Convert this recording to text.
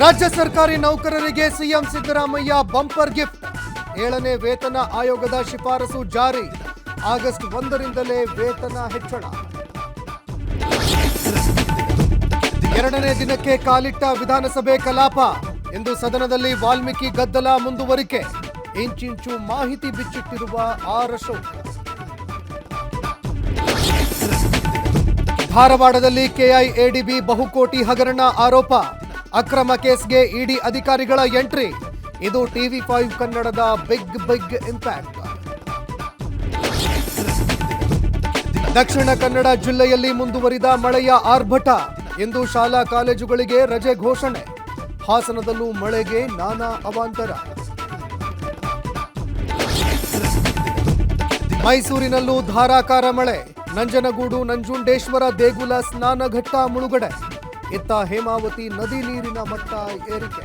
ರಾಜ್ಯ ಸರ್ಕಾರಿ ನೌಕರರಿಗೆ ಸಿಎಂ ಸಿದ್ದರಾಮಯ್ಯ ಬಂಪರ್ ಗಿಫ್ಟ್. 7ನೇ ವೇತನ ಆಯೋಗದ ಶಿಫಾರಸು ಜಾರಿ. ಆಗಸ್ಟ್ 1ರಿಂದಲೇ ವೇತನ ಹೆಚ್ಚಳ. 2ನೇ ದಿನಕ್ಕೆ ಕಾಲಿಟ್ಟ ವಿಧಾನಸಭೆ ಕಲಾಪ. ಇಂದು ಸದನದಲ್ಲಿ ವಾಲ್ಮೀಕಿ ಗದ್ದಲ ಮುಂದುವರಿಕೆ. ಇಂಚಿಂಚು ಮಾಹಿತಿ ಬಿಚ್ಚಿಟ್ಟಿರುವ ಆರ್ ಅಶೋಕ್. ಧಾರವಾಡದಲ್ಲಿ ಕೆಐಎಡಿಬಿ ಬಹುಕೋಟಿ ಹಗರಣ ಆರೋಪ. ಅಕ್ರಮ ಕೇಸ್ಗೆ ಇಡಿ ಅಧಿಕಾರಿಗಳ ಎಂಟ್ರಿ. ಇದು ಟಿವಿ5 ಕನ್ನಡದ ಬಿಗ್ ಇಂಪ್ಯಾಕ್ಟ್. ದಕ್ಷಿಣ ಕನ್ನಡ ಜಿಲ್ಲೆಯಲ್ಲಿ ಮುಂದುವರಿದ ಮಳೆಯ ಆರ್ಭಟ. ಇಂದು ಶಾಲಾ ಕಾಲೇಜುಗಳಿಗೆ ರಜೆ ಘೋಷಣೆ. ಹಾಸನದಲ್ಲೂ ಮಳೆಗೆ ನಾನಾ ಅವಾಂತರ. ಮೈಸೂರಿನಲ್ಲೂ ಧಾರಾಕಾರ ಮಳೆ. ನಂಜನಗೂಡು ನಂಜುಂಡೇಶ್ವರ ದೇಗುಲ ಸ್ನಾನಘಟ್ಟ ಮುಳುಗಡೆ. ಇತ್ತ ಹೇಮಾವತಿ ನದಿ ನೀರಿನ ಮಟ್ಟ ಏರಿಕೆ.